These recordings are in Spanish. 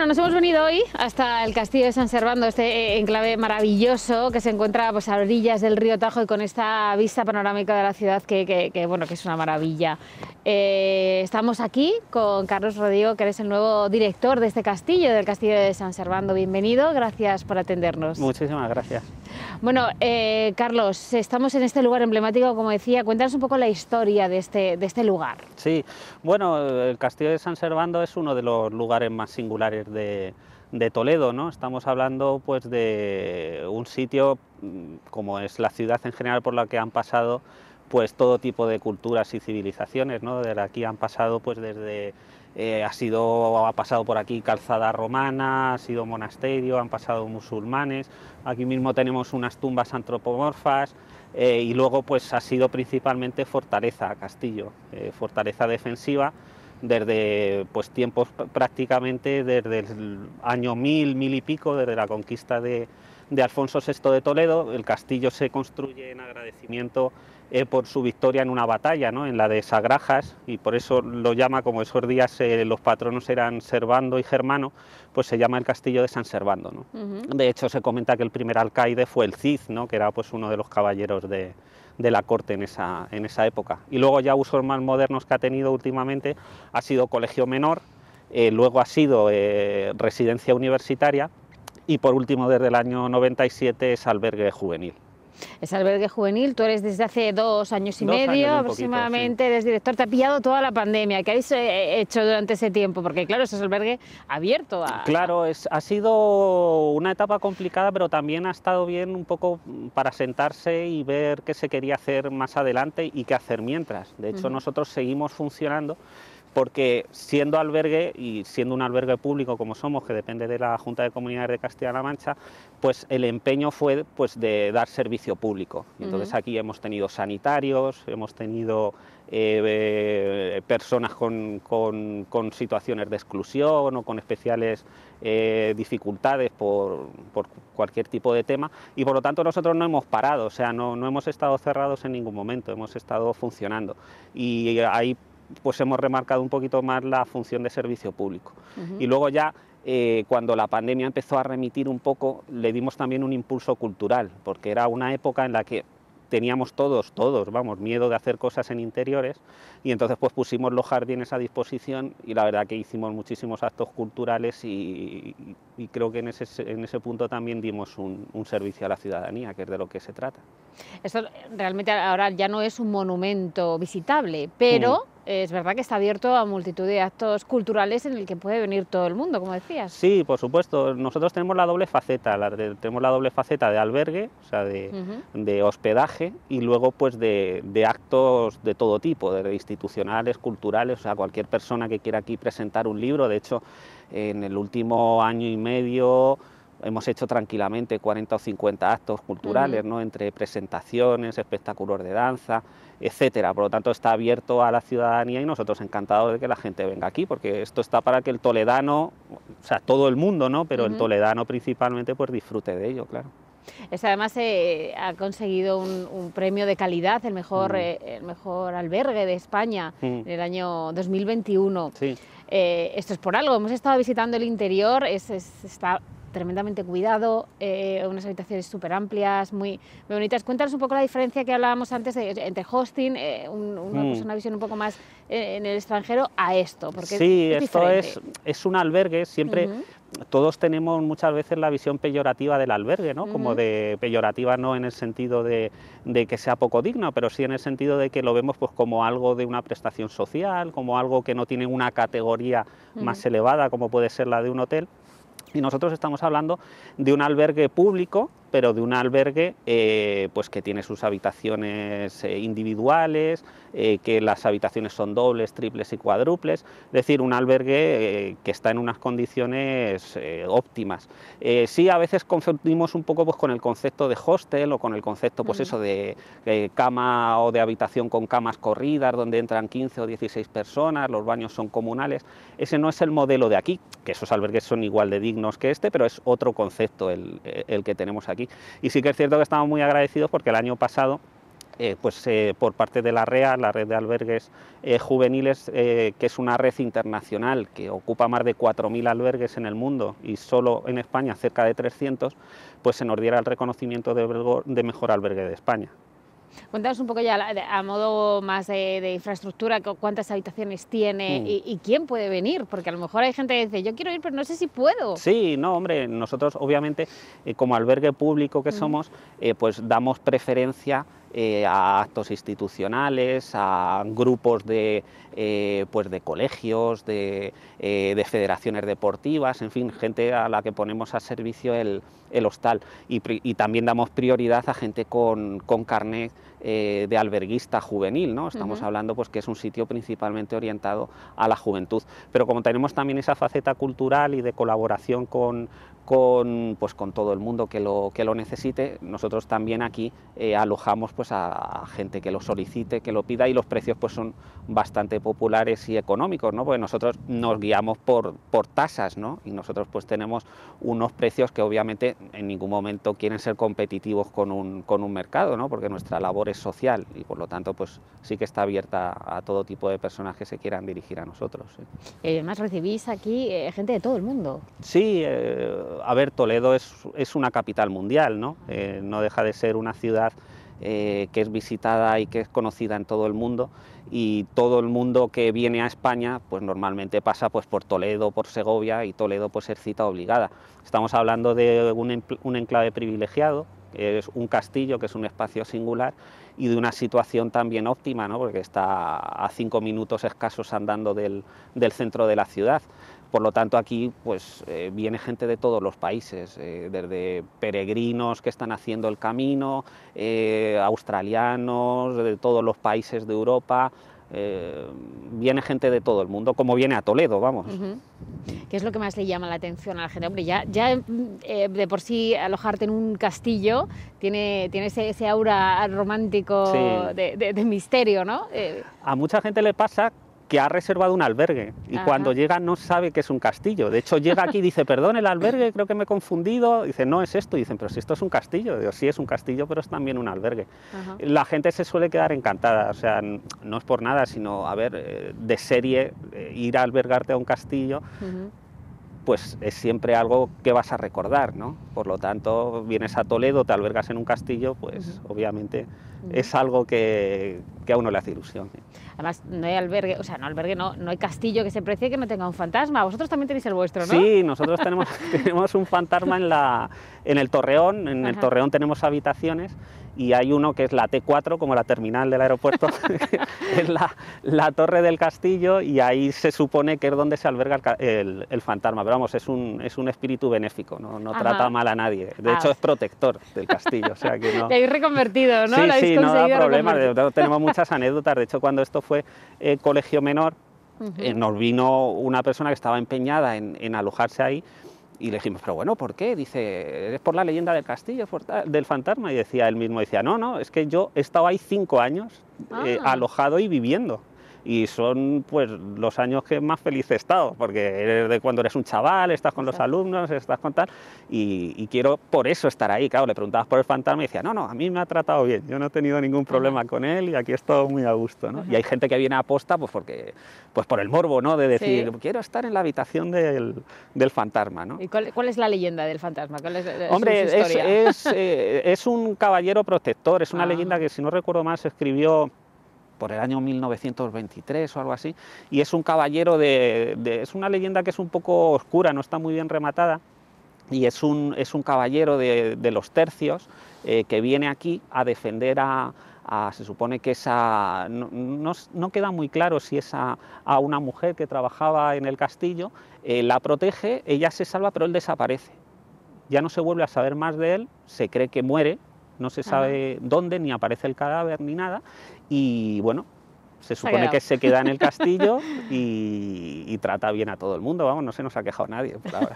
nos hemos venido hoy hasta el Castillo de San Servando, este enclave maravilloso que se encuentra pues, a orillas del río Tajo y con esta vista panorámica de la ciudad que es una maravilla. Estamos aquí con Carlos Rodrigo, que eres el nuevo director de este castillo, del Castillo de San Servando. Bienvenido, gracias por atendernos. Muchísimas gracias. Bueno, Carlos, estamos en este lugar emblemático, como decía. Cuéntanos un poco la historia de este lugar. Sí, bueno, el Castillo de San Servando es uno de los lugares más singulares de Toledo, ¿no? Estamos hablando pues de un sitio, como es la ciudad en general, por la que han pasado pues todo tipo de culturas y civilizaciones, ¿no? Desde aquí han pasado pues desde ha pasado por aquí calzada romana, ha sido monasterio, han pasado musulmanes, aquí mismo tenemos unas tumbas antropomorfas y luego pues ha sido principalmente fortaleza, castillo, fortaleza defensiva desde pues tiempos prácticamente desde el año 1000 y pico, desde la conquista de Alfonso VI de Toledo. El castillo se construye en agradecimiento por su victoria en una batalla, ¿no? En la de Sagrajas, y por eso lo llama, como esos días los patronos eran Servando y Germano, pues se llama el Castillo de San Servando, ¿no? De hecho se comenta que el primer alcaide fue el Cid, ¿no? Que era pues uno de los caballeros de la corte en esa época. Y luego ya usos más modernos que ha tenido últimamente ha sido colegio menor, luego ha sido residencia universitaria y por último desde el año 97 es albergue juvenil. Es albergue juvenil, tú eres desde hace 2 años y medio aproximadamente, sí. Eres director, te ha pillado toda la pandemia. ¿Qué habéis hecho durante ese tiempo? Porque claro, ese es albergue abierto. Claro, ha sido una etapa complicada, pero también ha estado bien un poco para sentarse y ver qué se quería hacer más adelante y qué hacer mientras. De hecho, nosotros seguimos funcionando, porque siendo albergue y siendo un albergue público como somos, que depende de la Junta de Comunidades de Castilla-La Mancha, pues el empeño fue pues de dar servicio público. Y entonces aquí hemos tenido sanitarios, hemos tenido personas con situaciones de exclusión o con especiales dificultades por cualquier tipo de tema, y por lo tanto nosotros no hemos parado, o sea, no hemos estado cerrados en ningún momento, hemos estado funcionando, y ahí pues hemos remarcado un poquito más la función de servicio público. Y luego ya, cuando la pandemia empezó a remitir un poco, le dimos también un impulso cultural, porque era una época en la que teníamos todos, vamos, miedo de hacer cosas en interiores, y entonces pues pusimos los jardines a disposición y la verdad que hicimos muchísimos actos culturales y creo que en ese punto también dimos un servicio a la ciudadanía, que es de lo que se trata. Esto realmente ahora ya no es un monumento visitable, pero es verdad que está abierto a multitud de actos culturales en el que puede venir todo el mundo, como decías. Sí, por supuesto. Nosotros tenemos la doble faceta, tenemos la doble faceta de albergue, o sea, de hospedaje, y luego pues de actos de todo tipo, de institucionales, culturales, o sea, cualquier persona que quiera aquí presentar un libro. De hecho, en el último año y medio hemos hecho tranquilamente 40 o 50 actos culturales, ¿no? Entre presentaciones, espectáculos de danza, etcétera. Por lo tanto, está abierto a la ciudadanía y nosotros encantados de que la gente venga aquí, porque esto está para que el toledano, o sea, todo el mundo, ¿no? Pero el toledano principalmente pues disfrute de ello, claro. Además ha conseguido un premio de calidad, el mejor albergue de España en el año 2021. Sí. Esto es por algo, hemos estado visitando el interior, está tremendamente cuidado, unas habitaciones súper amplias, muy bonitas. Cuéntanos un poco la diferencia que hablábamos antes entre hosting, una visión un poco más en el extranjero, a esto, porque sí, es esto diferente. es un albergue, siempre todos tenemos muchas veces la visión peyorativa del albergue, ¿no? Como de peyorativa no en el sentido de que sea poco digno, pero sí en el sentido de que lo vemos pues como algo de una prestación social, como algo que no tiene una categoría más elevada como puede ser la de un hotel. Y nosotros estamos hablando de un albergue público, pero de un albergue pues que tiene sus habitaciones individuales, que las habitaciones son dobles, triples y cuádruples, es decir, un albergue que está en unas condiciones óptimas. Sí, a veces confundimos un poco pues, con el concepto de hostel o con el concepto pues, eso de cama o de habitación con camas corridas, donde entran 15 o 16 personas, los baños son comunales. Ese no es el modelo de aquí, que esos albergues son igual de dignos que este, pero es otro concepto el que tenemos aquí. Y sí que es cierto que estamos muy agradecidos porque el año pasado por parte de la REA, la Red de Albergues Juveniles, que es una red internacional que ocupa más de 4.000 albergues en el mundo y solo en España cerca de 300, pues se nos diera el reconocimiento de mejor albergue de España. Cuéntanos un poco ya a modo más de infraestructura, cuántas habitaciones tiene y quién puede venir, porque a lo mejor hay gente que dice, yo quiero ir, pero no sé si puedo. Sí, no, hombre, nosotros obviamente como albergue público que somos, pues damos preferencia a actos institucionales, a grupos pues de colegios, de federaciones deportivas, en fin, gente a la que ponemos a servicio el hostal, y también damos prioridad a gente con carnet de alberguista juvenil, ¿no? Estamos hablando pues que es un sitio principalmente orientado a la juventud, pero como tenemos también esa faceta cultural y de colaboración con todo el mundo que lo necesite, nosotros también aquí alojamos pues a gente que lo solicite, que lo pida, y los precios pues son bastante populares y económicos, ¿no? Porque nosotros nos guiamos por tasas, ¿no? Y nosotros pues tenemos unos precios que obviamente en ningún momento quieren ser competitivos con un mercado, ¿no? Porque nuestra labor es social y por lo tanto pues sí que está abierta a todo tipo de personas que se quieran dirigir a nosotros. ¿Sí? Además recibís aquí gente de todo el mundo. Sí, a ver, Toledo es una capital mundial, ¿no? No deja de ser una ciudad que es visitada y que es conocida en todo el mundo, y todo el mundo que viene a España pues normalmente pasa pues por Toledo, por Segovia, y Toledo pues es cita obligada. Estamos hablando de un enclave privilegiado, que es un castillo, que es un espacio singular, y de una situación también óptima, ¿no? Porque está a 5 minutos escasos andando del centro de la ciudad. Por lo tanto, aquí pues viene gente de todos los países, desde peregrinos que están haciendo el camino, australianos, de todos los países de Europa, viene gente de todo el mundo, como viene a Toledo, vamos. ¿Qué es lo que más le llama la atención a la gente? Hombre, ya de por sí alojarte en un castillo tiene ese aura romántico, sí, de misterio, ¿no? A mucha gente le pasa que ha reservado un albergue y cuando llega no sabe que es un castillo. De hecho llega aquí y dice, perdón, el albergue, creo que me he confundido. Dice, no es esto. Y dicen, pero si esto es un castillo. Digo, sí es un castillo, pero es también un albergue. La gente se suele quedar encantada, o sea, no es por nada, sino, a ver, de serie, ir a albergarte a un castillo, pues es siempre algo que vas a recordar, ¿no? Por lo tanto, vienes a Toledo, te albergas en un castillo, pues obviamente es algo que a uno le hace ilusión. ¿Sí? Además, no hay albergue, o sea, no hay castillo que se precie que no tenga un fantasma. Vosotros también tenéis el vuestro, ¿no? Sí, nosotros tenemos un fantasma en el Torreón. En el Torreón tenemos habitaciones y hay uno que es la T4, como la terminal del aeropuerto, es la torre del castillo, y ahí se supone que es donde se alberga el fantasma. Pero vamos, es un espíritu benéfico, no trata mal a nadie. De hecho, es protector del castillo. O sea, que no... Le habéis reconvertido, ¿no? Sí, no da problema. Tenemos muchas anécdotas. De hecho, cuando esto fue colegio menor, nos vino una persona que estaba empeñada en alojarse ahí, y le dijimos, pero bueno, ¿por qué? Dice, ¿es por la leyenda del castillo, del fantasma? Y decía él mismo, no, es que yo he estado ahí 5 años alojado y viviendo. Y son pues los años que más feliz he estado, porque eres de cuando eres un chaval, estás con los alumnos, estás con tal, y quiero por eso estar ahí. Claro, le preguntabas por el fantasma y decía, no, a mí me ha tratado bien, yo no he tenido ningún problema con él y aquí he estado muy a gusto, ¿no? Y hay gente que viene a posta pues por el morbo, ¿no? De decir, quiero estar en la habitación del fantasma, ¿no? ¿Y cuál es la leyenda del fantasma? ¿Cuál es Hombre, su historia? Es un caballero protector, es una leyenda que, si no recuerdo mal, se escribió por el año 1923 o algo así, y es un caballero es una leyenda que es un poco oscura, no está muy bien rematada, y es un caballero de los tercios que viene aquí a defender se supone que no queda muy claro si es a una mujer que trabajaba en el castillo, la protege, ella se salva, pero él desaparece. Ya no se vuelve a saber más de él, se cree que muere, no se sabe dónde, ni aparece el cadáver ni nada, y bueno, se supone que se queda en el castillo y trata bien a todo el mundo, vamos, no se nos ha quejado nadie por ahora.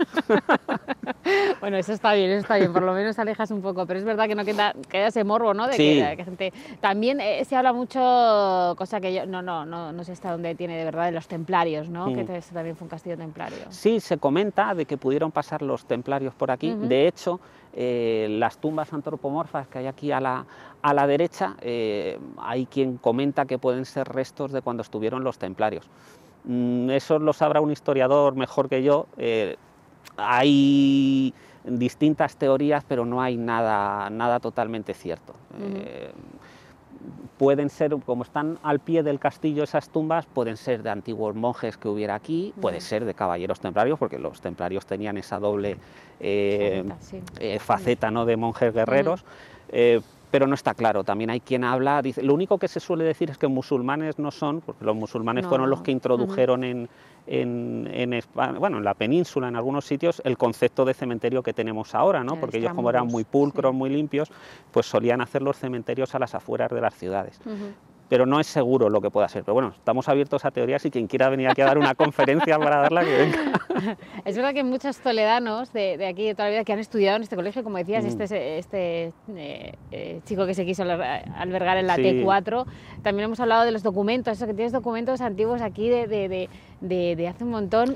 Bueno, eso está bien, por lo menos alejas un poco, pero es verdad que no queda ese morbo, ¿no? De Sí. que gente... También se habla mucho, cosa que yo no sé hasta dónde tiene de verdad, de los templarios, ¿no? Que eso también fue un castillo templario. Sí, se comenta de que pudieron pasar los templarios por aquí. De hecho, las tumbas antropomorfas que hay aquí a la derecha, hay quien comenta que pueden ser restos de cuando estuvieron los templarios. Eso lo sabrá un historiador mejor que yo. Hay distintas teorías, pero no hay nada totalmente cierto. Pueden ser, como están al pie del castillo esas tumbas, pueden ser de antiguos monjes que hubiera aquí, puede ser de caballeros templarios, porque los templarios tenían esa doble faceta, ¿no?, de monjes guerreros, pero no está claro. También hay quien habla, dice, lo único que se suele decir es que musulmanes no son, porque los musulmanes fueron los que introdujeron en España, bueno, en la península, en algunos sitios, el concepto de cementerio que tenemos ahora, ¿no? Porque ellos, como eran muy pulcros, muy limpios, pues solían hacer los cementerios a las afueras de las ciudades. Pero no es seguro lo que pueda ser. Pero bueno, estamos abiertos a teorías y quien quiera venir aquí a dar una conferencia para darla, que venga. Es verdad que hay muchos toledanos de aquí de toda la vida que han estudiado en este colegio, como decías, este chico que se quiso albergar en la T4. También hemos hablado de los documentos, eso que tienes documentos antiguos aquí de hace un montón.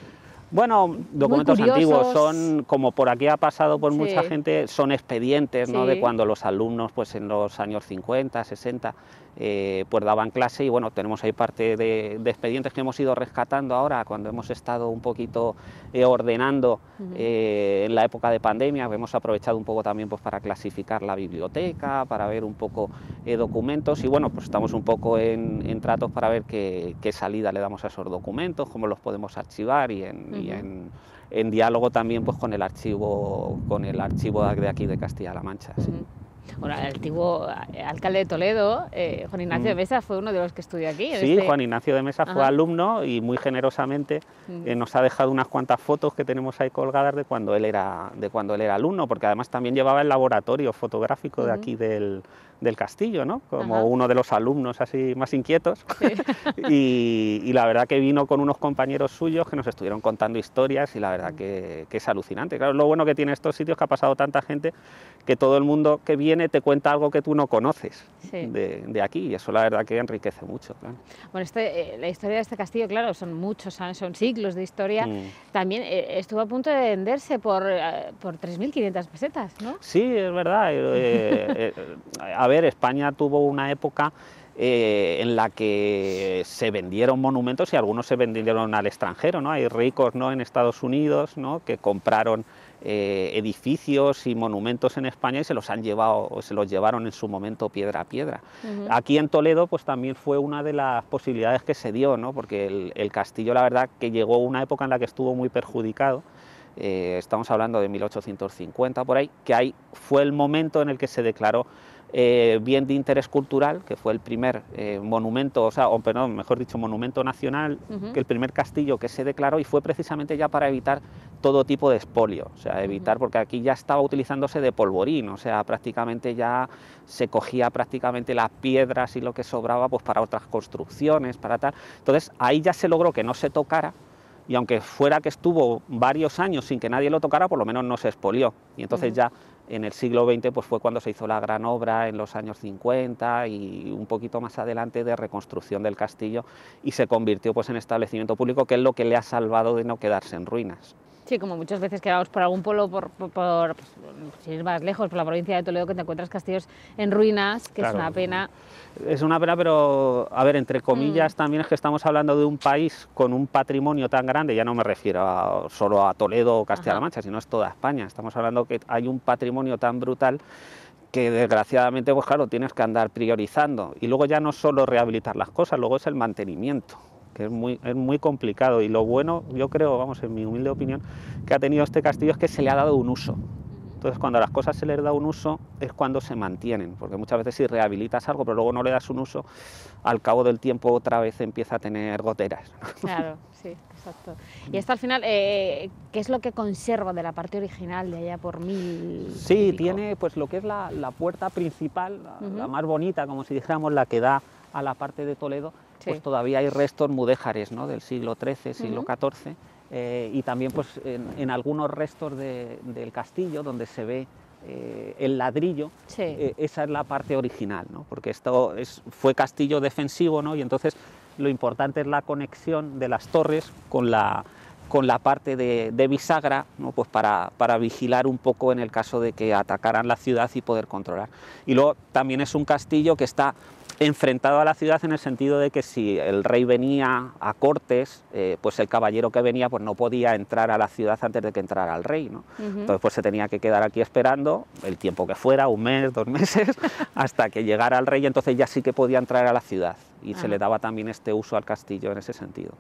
Bueno, documentos antiguos, son, como por aquí ha pasado por mucha gente, son expedientes, ¿no?, de cuando los alumnos, pues en los años 50, 60, pues daban clase, y bueno, tenemos ahí parte de expedientes que hemos ido rescatando ahora, cuando hemos estado un poquito ordenando en la época de pandemia. Hemos aprovechado un poco también pues para clasificar la biblioteca, para ver un poco documentos, y bueno, pues estamos un poco en tratos para ver qué salida le damos a esos documentos, cómo los podemos archivar, y en diálogo también pues con el archivo de aquí de Castilla-La Mancha. Bueno, el antiguo alcalde de Toledo, Juan Ignacio de Mesa, fue uno de los que estudió aquí. Sí, Juan Ignacio de Mesa fue alumno, y muy generosamente nos ha dejado unas cuantas fotos que tenemos ahí colgadas de cuando él era alumno, porque además también llevaba el laboratorio fotográfico de aquí del castillo, ¿no?, como uno de los alumnos así más inquietos. Y la verdad que vino con unos compañeros suyos que nos estuvieron contando historias, y la verdad que es alucinante. Claro, lo bueno que tiene estos sitios, que ha pasado tanta gente, que todo el mundo que viene te cuenta algo que tú no conoces de aquí, y eso la verdad que enriquece mucho. Claro. Bueno, la historia de este castillo, claro, son muchos años, son siglos de historia. También estuvo a punto de venderse por 3.500 pesetas, ¿no? Sí, es verdad. A ver, España tuvo una época en la que se vendieron monumentos, y algunos se vendieron al extranjero, ¿no? Hay ricos, ¿no?, en Estados Unidos, ¿no?, que compraron edificios y monumentos en España y se los llevaron en su momento piedra a piedra. Aquí en Toledo pues también fue una de las posibilidades que se dio, ¿no?, porque el castillo, la verdad, que llegó una época en la que estuvo muy perjudicado. Estamos hablando de 1850 por ahí, que ahí fue el momento en el que se declaró bien de interés cultural, que fue el primer monumento, mejor dicho, monumento nacional, que el primer castillo que se declaró, y fue precisamente ya para evitar todo tipo de expolio, o sea, evitar, porque aquí ya estaba utilizándose de polvorín, o sea, prácticamente ya se cogía prácticamente las piedras y lo que sobraba pues para otras construcciones, para tal. Entonces ahí ya se logró que no se tocara, y aunque fuera que estuvo varios años sin que nadie lo tocara, por lo menos no se expolió, y entonces ya en el siglo XX pues fue cuando se hizo la gran obra en los años 50 y un poquito más adelante de reconstrucción del castillo, y se convirtió pues en establecimiento público, que es lo que le ha salvado de no quedarse en ruinas. Sí, como muchas veces que vamos por algún pueblo, sin ir más lejos, por la provincia de Toledo, que te encuentras castillos en ruinas, que claro, es una pena. Es una pena, pero, a ver, entre comillas, también es que estamos hablando de un país con un patrimonio tan grande, ya no me refiero solo a Toledo o Castilla-La Mancha, sino es toda España. Estamos hablando que hay un patrimonio tan brutal que desgraciadamente, pues claro, tienes que andar priorizando. Y luego ya no solo rehabilitar las cosas, luego es el mantenimiento, que es muy complicado. Y lo bueno, yo creo, vamos, en mi humilde opinión, que ha tenido este castillo es que se le ha dado un uso. Entonces, cuando a las cosas se les da un uso es cuando se mantienen, porque muchas veces si rehabilitas algo pero luego no le das un uso, al cabo del tiempo otra vez empieza a tener goteras. Claro, sí, exacto. Y esto al final, ¿qué es lo que conserva de la parte original de allá por 1000? Sí, tiene pues lo que es la puerta principal, la más bonita, como si dijéramos, la que da a la parte de Toledo, pues todavía hay restos mudéjares, ¿no?, del siglo XIII, siglo XIV, y también pues, en algunos restos del castillo donde se ve el ladrillo, Sí. esa es la parte original, ¿no? Porque esto fue castillo defensivo, ¿no? Y entonces lo importante es la conexión de las torres con la parte de bisagra, ¿no? Pues para vigilar un poco en el caso de que atacaran la ciudad y poder controlar. Y luego también es un castillo que está enfrentado a la ciudad en el sentido de que si el rey venía a cortes, pues el caballero que venía pues no podía entrar a la ciudad antes de que entrara el rey, ¿no? Entonces pues se tenía que quedar aquí esperando el tiempo que fuera, 1 mes, 2 meses, hasta que llegara el rey, entonces ya sí que podía entrar a la ciudad y se le daba también este uso al castillo en ese sentido.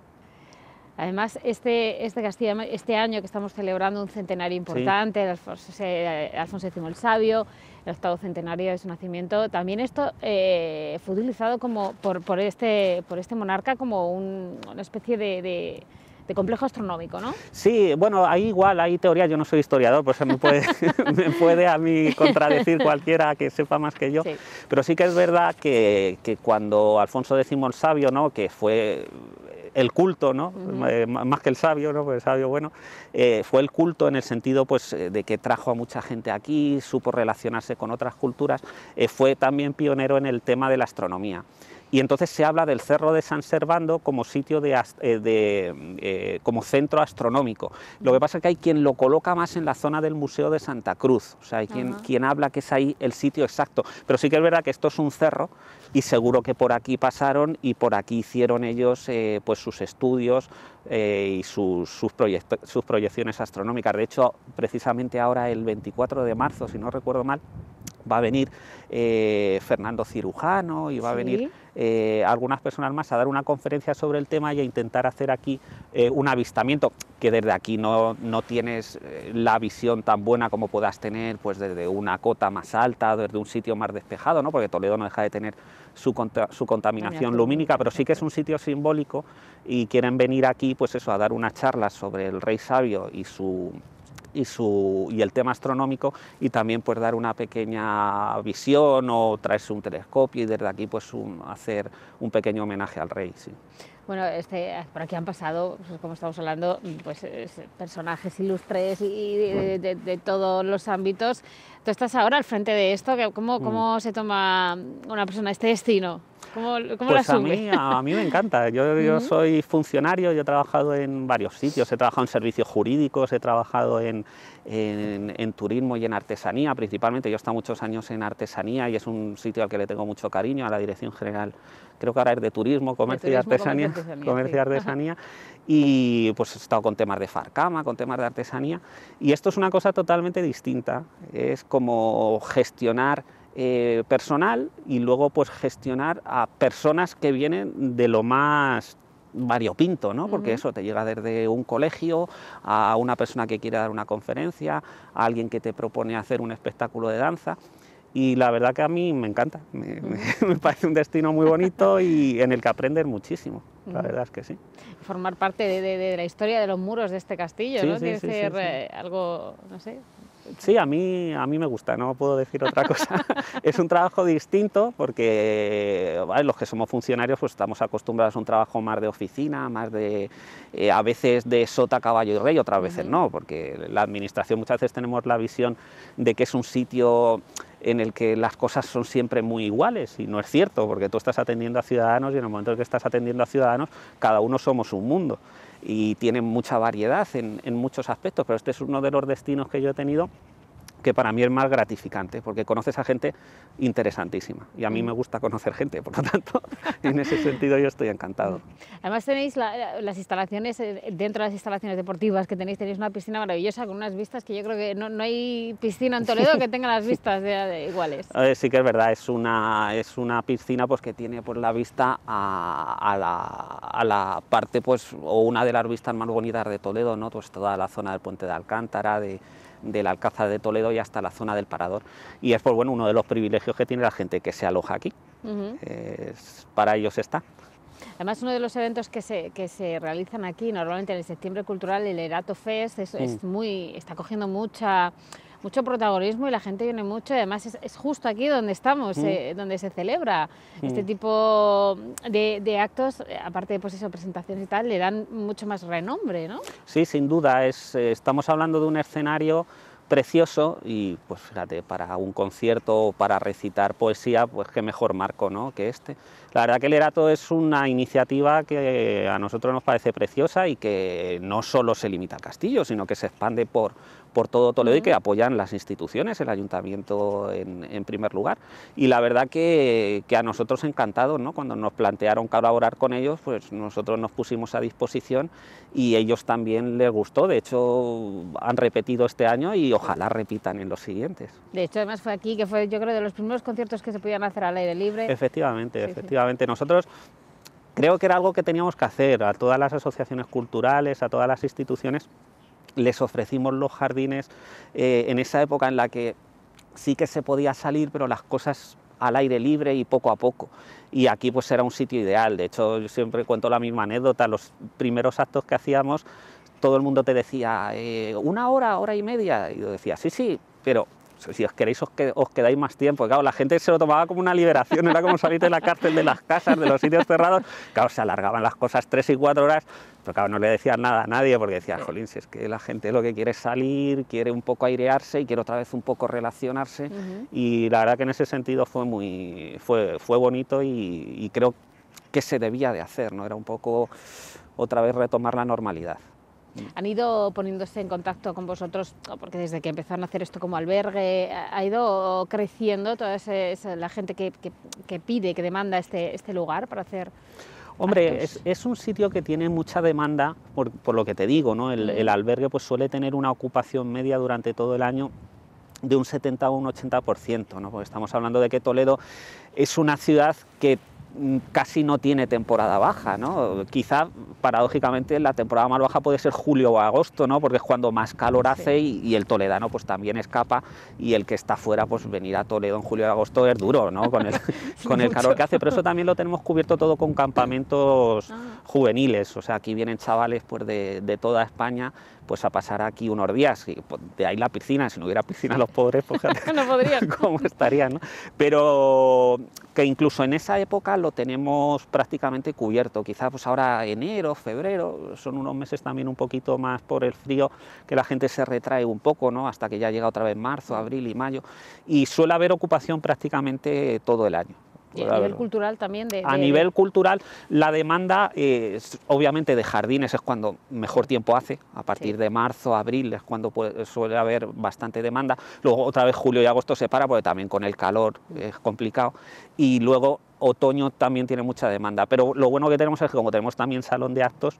Además, este castillo, este año que estamos celebrando un centenario importante, sí, de Alfonso X el Sabio, el 8º centenario de su nacimiento, también esto fue utilizado como por este monarca como una especie de complejo astronómico, ¿no? Sí, bueno, ahí igual hay teorías, yo no soy historiador, por eso me puede a mí contradecir cualquiera que sepa más que yo, sí. Pero sí que es verdad que cuando Alfonso X el Sabio, ¿no? Que fue el culto, ¿no? Más que el sabio, ¿no? Pues el sabio, bueno, fue el culto en el sentido pues, de que trajo a mucha gente aquí, supo relacionarse con otras culturas, fue también pionero en el tema de la astronomía. Y entonces se habla del Cerro de San Servando como sitio como centro astronómico. Lo que pasa es que hay quien lo coloca más en la zona del Museo de Santa Cruz, o sea, hay quien habla que es ahí el sitio exacto, pero sí que es verdad que esto es un cerro y seguro que por aquí pasaron y por aquí hicieron ellos pues sus estudios y sus proyecciones astronómicas. De hecho, precisamente ahora el 24 de marzo, si no recuerdo mal, va a venir Fernando Cirujano y va a venir algunas personas más a dar una conferencia sobre el tema y a intentar hacer aquí un avistamiento, que desde aquí no tienes la visión tan buena como puedas tener pues desde una cota más alta, desde un sitio más despejado, ¿no? Porque Toledo no deja de tener su contaminación lumínica, pero sí que es un sitio simbólico y quieren venir aquí pues eso, a dar unas charlas sobre el rey sabio y el tema astronómico, y también pues dar una pequeña visión o traerse un telescopio y desde aquí pues hacer un pequeño homenaje al rey. Sí. Bueno, por aquí han pasado, pues, como estamos hablando, pues personajes ilustres y de todos los ámbitos. Tú estás ahora al frente de esto, ¿cómo se toma una persona este destino? ¿Cómo pues lo asume? A mí me encanta. Yo soy funcionario, yo he trabajado en varios sitios, he trabajado en servicios jurídicos, he trabajado en turismo y en artesanía principalmente. Yo he estado muchos años en artesanía y es un sitio al que le tengo mucho cariño, a la Dirección General, creo que ahora es de Turismo, Comercio y Artesanía. Comercio y Artesanía. Y pues he estado con temas de Farcama, con temas de artesanía, y esto es una cosa totalmente distinta, es como gestionar personal y luego pues gestionar a personas que vienen de lo más variopinto, ¿no? Porque eso te llega desde un colegio a una persona que quiere dar una conferencia, a alguien que te propone hacer un espectáculo de danza. Y la verdad que a mí me encanta, me parece un destino muy bonito y en el que aprendes muchísimo, la verdad es que sí. Formar parte de la historia de los muros de este castillo, sí, ¿no? Sí, Tiene sí, que ser sí. algo, no sé. Sí, a mí me gusta, no puedo decir otra cosa. Es un trabajo distinto porque ¿vale? Los que somos funcionarios pues estamos acostumbrados a un trabajo más de oficina, más de a veces de sota, caballo y rey, otras veces no, porque la administración muchas veces tenemos la visión de que es un sitio en el que las cosas son siempre muy iguales, y no es cierto, porque tú estás atendiendo a ciudadanos y en el momento en que estás atendiendo a ciudadanos, cada uno somos un mundo y tienen mucha variedad en muchos aspectos, pero este es uno de los destinos que yo he tenido que para mí es más gratificante, porque conoces a gente interesantísima, y a mí me gusta conocer gente, por lo tanto, en ese sentido yo estoy encantado. Además tenéis las instalaciones, dentro de las instalaciones deportivas que tenéis una piscina maravillosa con unas vistas que yo creo que no hay piscina en Toledo que tenga las vistas iguales. Sí que es verdad, es una piscina pues que tiene pues la vista a la parte pues, o una de las vistas más bonitas de Toledo, ¿no? Pues toda la zona del Puente de Alcántara, del Alcázar de Toledo y hasta la zona del Parador, y es pues, bueno, uno de los privilegios que tiene la gente que se aloja aquí, para ellos está. Además, uno de los eventos que se realizan aquí, normalmente en el Septiembre Cultural, el Erato Fest, está cogiendo mucha mucho protagonismo y la gente viene mucho, y además es justo aquí donde estamos, donde se celebra este tipo de actos, aparte de pues eso, presentaciones y tal, le dan mucho más renombre, ¿no? Sí, sin duda, estamos hablando de un escenario precioso y pues fíjate, para un concierto o para recitar poesía, pues qué mejor marco, ¿no?, que este. La verdad que el Erato es una iniciativa que a nosotros nos parece preciosa y que no solo se limita al castillo, sino que se expande por todo Toledo y que apoyan las instituciones, el ayuntamiento en primer lugar. Y la verdad que a nosotros encantados, ¿no?, cuando nos plantearon colaborar con ellos, pues nosotros nos pusimos a disposición y ellos también les gustó. De hecho, han repetido este año y ojalá repitan en los siguientes. De hecho, además fue aquí, que fue yo creo de los primeros conciertos que se podían hacer al aire libre. Efectivamente, Sí, efectivamente. Nosotros creo que era algo que teníamos que hacer. A todas las asociaciones culturales, a todas las instituciones, les ofrecimos los jardines en esa época en la que sí que se podía salir, pero las cosas al aire libre y poco a poco. Y aquí pues era un sitio ideal. De hecho, yo siempre cuento la misma anécdota. Los primeros actos que hacíamos, todo el mundo te decía, una hora, hora y media. Y yo decía, sí, sí, pero si os queréis os quedáis más tiempo. Claro, la gente se lo tomaba como una liberación, era como salir de la cárcel, de las casas, de los sitios cerrados. Claro, se alargaban las cosas 3 y 4 horas, pero claro, no le decían nada a nadie porque decía, jolín, si es que la gente lo que quiere es salir, quiere un poco airearse y quiere otra vez un poco relacionarse. Y la verdad que en ese sentido fue bonito y creo que se debía de hacer, ¿no? Era un poco otra vez retomar la normalidad. ¿Han ido poniéndose en contacto con vosotros, porque desde que empezaron a hacer esto como albergue, ha ido creciendo toda la gente que pide, que demanda este lugar para hacer? Hombre, es un sitio que tiene mucha demanda, por lo que te digo, ¿no? El albergue pues suele tener una ocupación media durante todo el año de un 70 o un 80%, ¿no? Porque estamos hablando de que Toledo es una ciudad que casi no tiene temporada baja, ¿no? Quizá, paradójicamente, la temporada más baja puede ser julio o agosto, ¿no? Porque es cuando más calor hace y el toledano pues también escapa, y el que está fuera, pues venir a Toledo en julio o agosto es duro, ¿no? Con el calor que hace, pero eso también lo tenemos cubierto todo con campamentos juveniles. O sea, aquí vienen chavales pues de toda España pues a pasar aquí unos días, y de ahí la piscina. Si no hubiera piscina, los pobres, pues no podrían. ¿Cómo estarían, no? Pero que incluso en esa época lo tenemos prácticamente cubierto. Quizá pues ahora enero, febrero, son unos meses también un poquito más por el frío, que la gente se retrae un poco, ¿no? Hasta que ya llega otra vez marzo, abril y mayo, y suele haber ocupación prácticamente todo el año. Y a nivel cultural también. A nivel cultural, la demanda, obviamente de jardines es cuando mejor tiempo hace, a partir de marzo, abril es cuando suele haber bastante demanda. Luego otra vez julio y agosto se para porque también con el calor es complicado, y luego otoño también tiene mucha demanda. Pero lo bueno que tenemos es que como tenemos también salón de actos,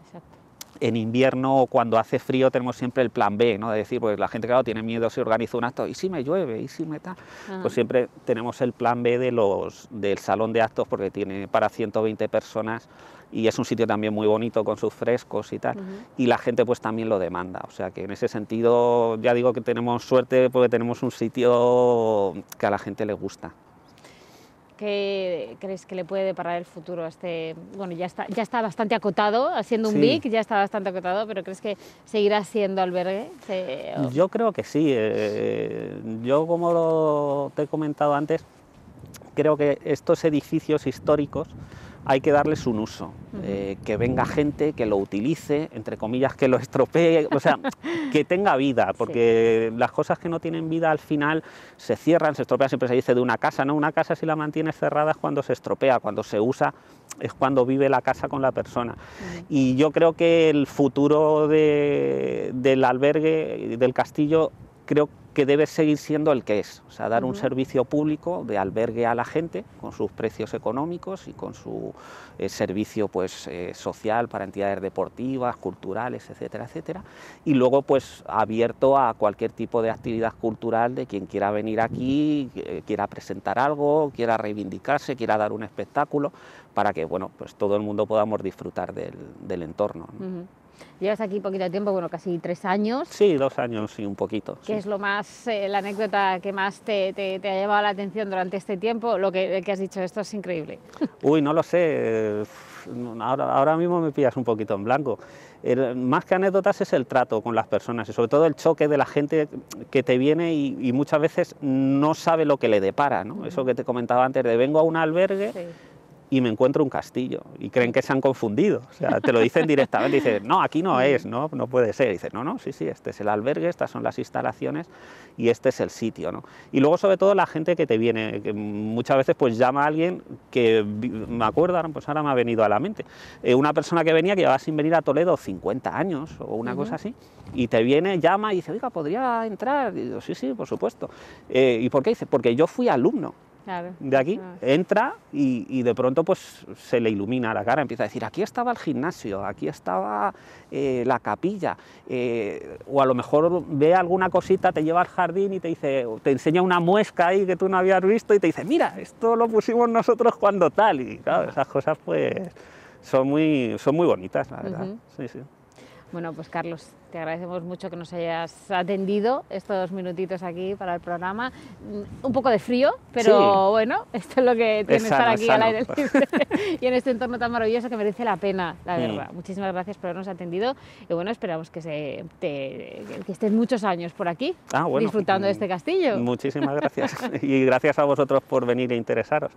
en invierno o cuando hace frío tenemos siempre el plan B, ¿no? De decir, pues la gente, claro, tiene miedo si organiza un acto, y si me llueve, y si me tal, pues siempre tenemos el plan B del salón de actos, porque tiene para 120 personas y es un sitio también muy bonito con sus frescos y tal, y la gente pues también lo demanda. O sea que en ese sentido ya digo que tenemos suerte porque tenemos un sitio que a la gente le gusta. ¿Qué crees que le puede deparar el futuro a este? Bueno, ya está bastante acotado, siendo un Sí. BIC, ya está bastante acotado, pero ¿crees que seguirá siendo albergue? Yo creo que sí. Yo, como te he comentado antes, creo que estos edificios históricos hay que darles un uso, que venga gente, que lo utilice, entre comillas, que lo estropee, o sea, que tenga vida, porque las cosas que no tienen vida al final se cierran, se estropean. Siempre se dice de una casa, ¿no? Una casa, si la mantienes cerrada, es cuando se estropea, cuando se usa es cuando vive la casa con la persona. Y yo creo que el futuro del albergue, del castillo, creo que debe seguir siendo el que es, o sea, dar un servicio público de albergue a la gente con sus precios económicos y con su servicio pues social para entidades deportivas, culturales, etcétera, etcétera, y luego pues abierto a cualquier tipo de actividad cultural de quien quiera venir aquí, quiera presentar algo, quiera reivindicarse, quiera dar un espectáculo, para que bueno, pues todo el mundo podamos disfrutar del entorno, ¿no? Llevas aquí poquito tiempo, bueno, casi 3 años. Sí, 2 años y un poquito. ¿Qué es lo más, la anécdota que más te ha llevado la atención durante este tiempo? Lo que has dicho, esto es increíble. Uy, no lo sé, ahora mismo me pillas un poquito en blanco. Más que anécdotas es el trato con las personas y sobre todo el choque de la gente que te viene y muchas veces no sabe lo que le depara, ¿no? Eso que te comentaba antes de vengo a un albergue y me encuentro un castillo y creen que se han confundido, o sea, te lo dicen directamente, dices, no, aquí no es, no puede ser, y dices, no, sí, este es el albergue, estas son las instalaciones y este es el sitio, ¿no? Y luego sobre todo la gente que te viene, que muchas veces pues llama a alguien que, me acuerdo, pues ahora me ha venido a la mente, una persona que venía que llevaba sin venir a Toledo 50 años o una cosa así, y te viene, llama y dice, oiga, ¿podría entrar? Y digo, sí, por supuesto. ¿Y por qué? Dice, porque yo fui alumno. Claro, de aquí, entra y de pronto pues se le ilumina la cara, empieza a decir, aquí estaba el gimnasio, aquí estaba la capilla, o a lo mejor ve alguna cosita, te lleva al jardín y te dice, te enseña una muesca ahí que tú no habías visto y te dice, mira, esto lo pusimos nosotros cuando tal, y claro, esas cosas pues son muy bonitas, la verdad. Sí. Bueno, pues Carlos, te agradecemos mucho que nos hayas atendido estos minutitos aquí para el programa. Un poco de frío, pero bueno, esto es lo que tiene estar aquí al aire libre y en este entorno tan maravilloso que merece la pena, la verdad. Muchísimas gracias por habernos atendido y bueno, esperamos que estés muchos años por aquí disfrutando de este castillo. Muchísimas gracias y gracias a vosotros por venir e interesaros.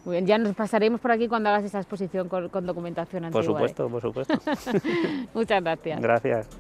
Muy bien, ya nos pasaremos por aquí cuando hagas esa exposición con documentación antigua. Por supuesto. Muchas gracias. Gracias.